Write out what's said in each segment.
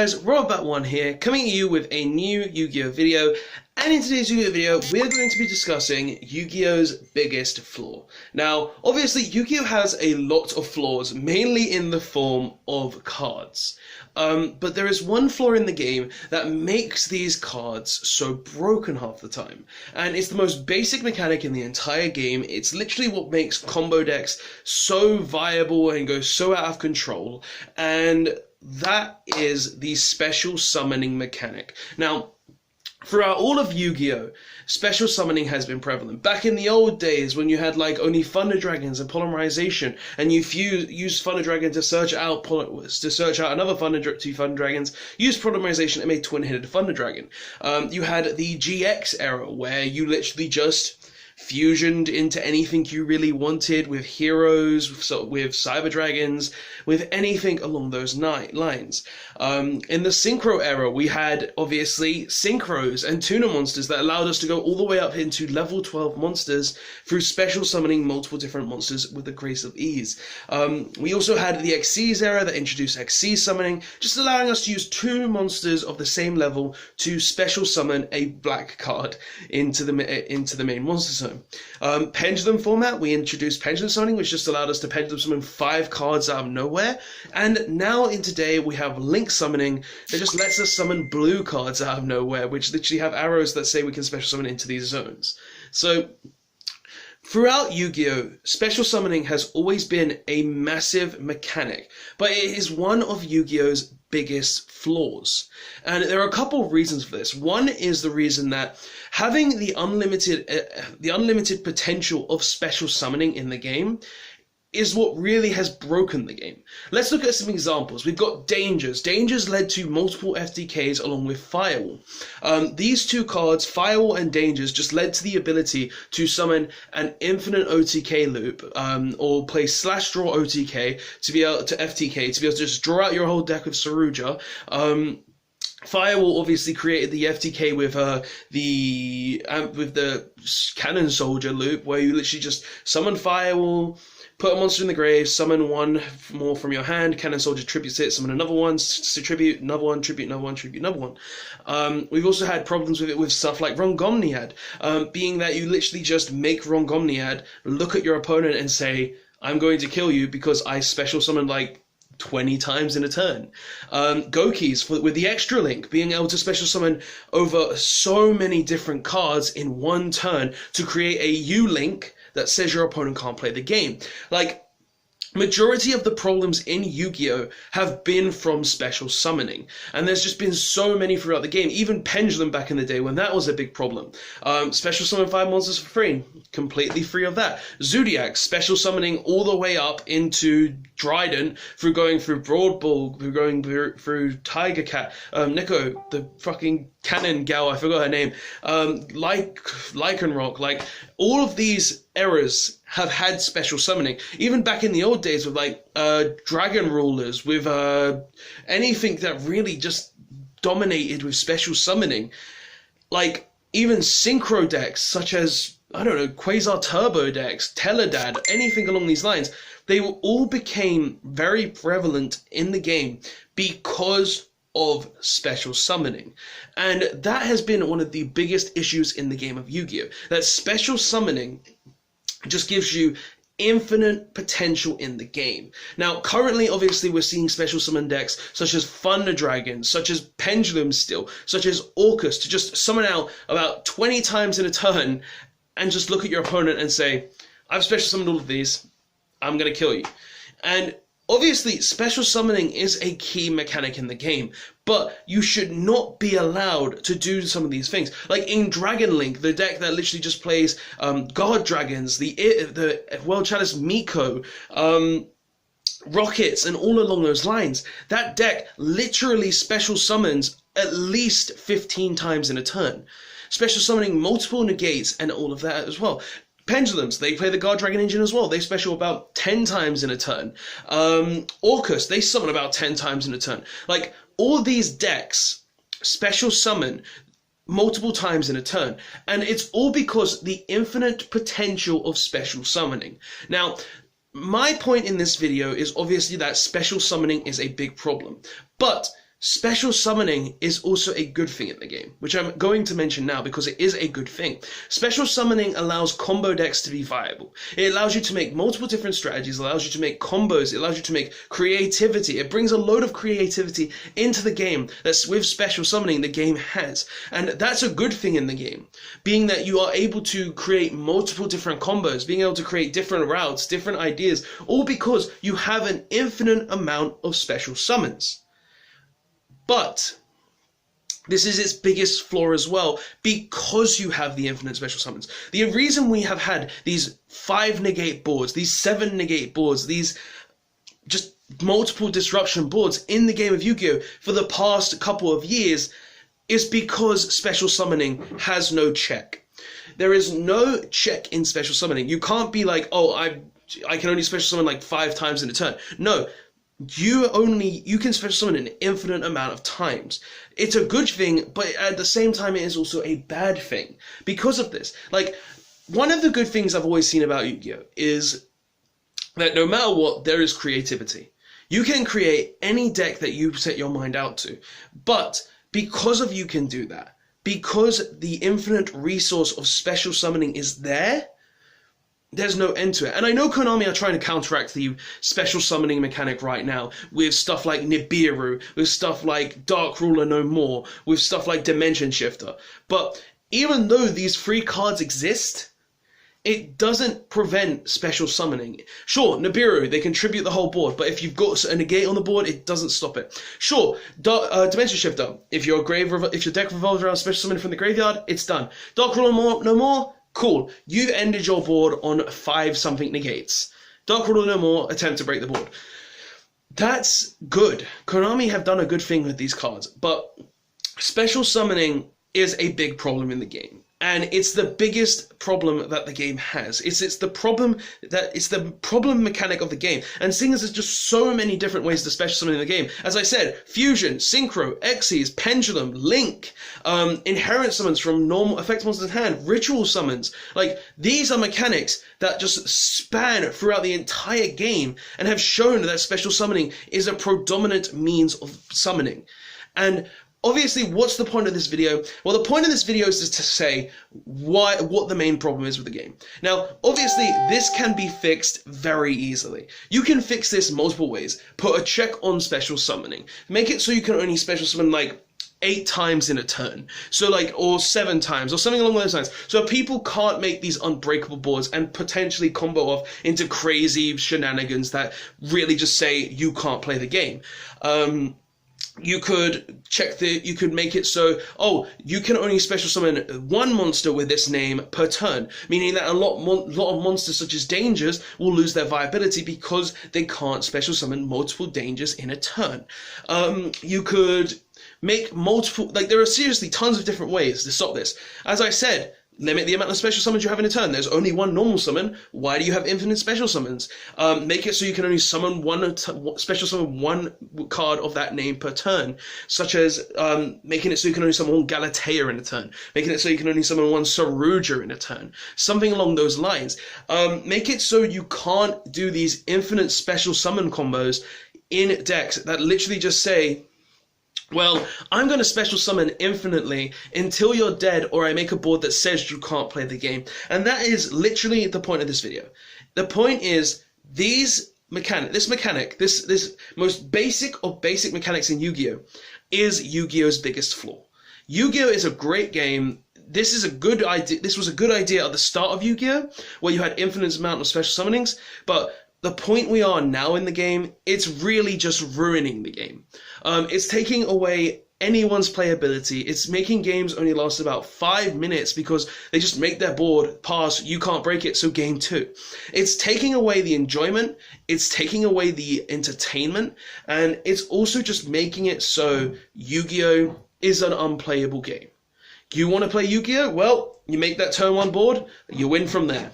guys, Robot1 here, coming at you with a new Yu-Gi-Oh video, and in today's Yu-Gi-Oh video, we're going to be discussing Yu-Gi-Oh's biggest flaw. Now, obviously, Yu-Gi-Oh has a lot of flaws, mainly in the form of cards. But there is one flaw in the game that makes these cards so broken half the time. And it's the most basic mechanic in the entire game. It's literally what makes combo decks so viable and go so out of control. And that is the special summoning mechanic. Now, throughout all of Yu-Gi-Oh, special summoning has been prevalent. Back in the old days when you had like only Thunder Dragons and Polymerization, and you used Thunder Dragon to search out another two Thunder Dragons, used Polymerization and made twin-headed Thunder Dragon. You had the GX era where you literally just fusioned into anything you really wanted with heroes, with cyber dragons, with anything along those lines. In the synchro era, we had obviously synchros and tuna monsters that allowed us to go all the way up into level 12 monsters through special summoning multiple different monsters with the grace of ease. We also had the Xyz era that introduced Xyz summoning, just allowing us to use two monsters of the same level to special summon a black card into the main monster zone. Pendulum format, we introduced pendulum summoning, which just allowed us to pendulum summon 5 cards out of nowhere. And now in today we have link summoning that just lets us summon blue cards out of nowhere, which literally have arrows that say we can special summon into these zones. So throughout Yu-Gi-Oh, special summoning has always been a massive mechanic, but it is one of Yu-Gi-Oh's biggest flaws. And there are a couple of reasons for this. One is the reason that having the unlimited potential of special summoning in the game is what really has broken the game. Let's look at some examples. We've got Dangers. Dangers led to multiple FTKs along with Firewall. These two cards, Firewall and Dangers, just led to the ability to summon an infinite OTK loop, or play /draw OTK to be able to FTK, to be able to just draw out your whole deck with Saruja. Firewall obviously created the FTK with the Cannon Soldier loop, where you literally just summon Firewall, put a monster in the grave, summon one more from your hand, Cannon Soldier tributes it, summon another one, tribute, another one, tribute, another one, tribute, another one. We've also had problems with it with stuff like Rongomniad, being that you literally just make Rongomniad look at your opponent and say, I'm going to kill you because I special summoned like 20 times in a turn. Gokis with the extra link, being able to special summon over so many different cards in one turn to create a U-link that says your opponent can't play the game. Like, majority of the problems in Yu-Gi-Oh have been from special summoning, and there's just been so many throughout the game. Even Pendulum back in the day when that was a big problem. Special summon 5 monsters for free, completely free of that. Zodiac, special summoning all the way up into Dryden, through going through Broad Bull, through going through Tiger Cat, Nico, the fucking Cannon gal, I forgot her name, Lycanroc, like, all of these errors have had special summoning. Even back in the old days with like Dragon Rulers, with anything that really just dominated with special summoning. Like even synchro decks such as, I don't know, Quasar Turbo decks, Teledad, anything along these lines, they all became very prevalent in the game because of special summoning. And that has been one of the biggest issues in the game of Yu-Gi-Oh! That special summoning just gives you infinite potential in the game. Now, currently, obviously, we're seeing special summon decks such as Thunder Dragons, such as Pendulum Steel, such as Orcus, to just summon out about 20 times in a turn and just look at your opponent and say, I've special summoned all of these, I'm going to kill you. And obviously, special summoning is a key mechanic in the game, but you should not be allowed to do some of these things. Like in Dragon Link, the deck that literally just plays God Dragons, the World Chalice Miko, Rockets, and all along those lines, that deck literally special summons at least 15 times in a turn. Special summoning multiple negates and all of that as well. Pendulums, they play the God Dragon engine as well. They special about 10 times in a turn. Orcus, they summon about 10 times in a turn. Like, all these decks special summon multiple times in a turn. And it's all because the infinite potential of special summoning. Now, my point in this video is obviously that special summoning is a big problem. But special summoning is also a good thing in the game, which I'm going to mention now because it is a good thing. Special summoning allows combo decks to be viable. It allows you to make multiple different strategies, allows you to make combos, it allows you to make creativity. It brings a load of creativity into the game that's with special summoning the game has. And that's a good thing in the game, being that you are able to create multiple different combos, being able to create different routes, different ideas, all because you have an infinite amount of special summons. But this is its biggest flaw as well, because you have the infinite special summons. The reason we have had these 5 negate boards, these 7 negate boards, these just multiple disruption boards in the game of Yu-Gi-Oh! For the past couple of years is because special summoning has no check. There is no check in special summoning. You can't be like, oh, I can only special summon like 5 times in a turn. No. You can special summon an infinite amount of times. It's a good thing, but at the same time it is also a bad thing because of this. Like, one of the good things I've always seen about Yu-Gi-Oh! Is that no matter what, there is creativity. You can create any deck that you set your mind out to, but because of you can do that, because the infinite resource of special summoning is there, there's no end to it. And I know Konami are trying to counteract the special summoning mechanic right now with stuff like Nibiru, with stuff like Dark Ruler No More, with stuff like Dimension Shifter. But even though these 3 cards exist, it doesn't prevent special summoning. Sure, Nibiru, they contribute the whole board, but if you've got a negate on the board, it doesn't stop it. Sure, Dimension Shifter, if your deck revolves around special summoning from the graveyard, it's done. Dark Ruler No More, cool, you've ended your board on 5 something negates. Dark Ruler No More, attempt to break the board. That's good. Konami have done a good thing with these cards, but special summoning is a big problem in the game. And it's the biggest problem that the game has. It's the problem mechanic of the game. And seeing as there's just so many different ways to special summon in the game, as I said, fusion, synchro, Xyz, pendulum, link, inherent summons from normal effect monsters in hand, ritual summons. Like, these are mechanics that just span throughout the entire game and have shown that special summoning is a predominant means of summoning. And obviously, what's the point of this video? Well, the point of this video is to say what the main problem is with the game. Now, obviously, this can be fixed very easily. You can fix this multiple ways. Put a check on special summoning. Make it so you can only special summon like 8 times in a turn. So like, or 7 times, or something along those lines. So people can't make these unbreakable boards and potentially combo off into crazy shenanigans that really just say you can't play the game. You could make it so, oh, you can only special summon 1 monster with this name per turn, meaning that a lot of monsters such as dangers will lose their viability because they can't special summon multiple dangers in a turn. You could make multiple, like, there are seriously tons of different ways to stop this. As I said, limit the amount of special summons you have in a turn. There's only 1 normal summon. Why do you have infinite special summons? Make it so you can only summon special summon 1 card of that name per turn, such as making it so you can only summon 1 Galatea in a turn, making it so you can only summon 1 Saruja in a turn, something along those lines. Make it so you can't do these infinite special summon combos in decks that literally just say, well, I'm going to special summon infinitely until you're dead, or I make a board that says you can't play the game. And that is literally the point of this video. The point is, this most basic of basic mechanics in Yu-Gi-Oh! Is Yu-Gi-Oh's biggest flaw. Yu-Gi-Oh! Is a great game. This is a good idea. This was a good idea at the start of Yu-Gi-Oh! Where you had infinite amount of special summonings, but the point we are now in the game, it's really just ruining the game. It's taking away anyone's playability. It's making games only last about 5 minutes because they just make their board pass, you can't break it, so game 2. It's taking away the enjoyment, it's taking away the entertainment, and it's also just making it so Yu-Gi-Oh! Is an unplayable game. You want to play Yu-Gi-Oh? Well, you make that turn 1 board, you win from there.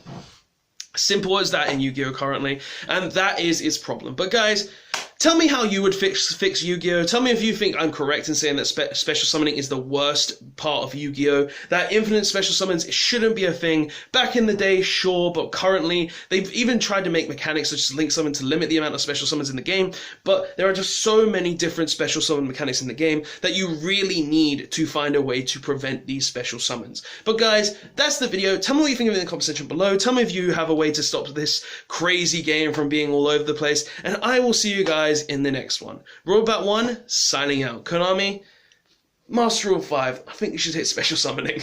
Simple as that in Yu-Gi-Oh! Currently, and that is its problem. But guys, Tell me how you would fix Yu-Gi-Oh! Tell me if you think I'm correct in saying that special summoning is the worst part of Yu-Gi-Oh! That infinite special summons shouldn't be a thing. Back in the day, sure, but currently, they've even tried to make mechanics such as link summon to limit the amount of special summons in the game, but there are just so many different special summon mechanics in the game that you really need to find a way to prevent these special summons. But guys, that's the video. Tell me what you think of it in the comment section below. Tell me if you have a way to stop this crazy game from being all over the place, and I will see you guys in the next one. Robot1, signing out. Konami, Master Rule 5, I think you should hit special summoning.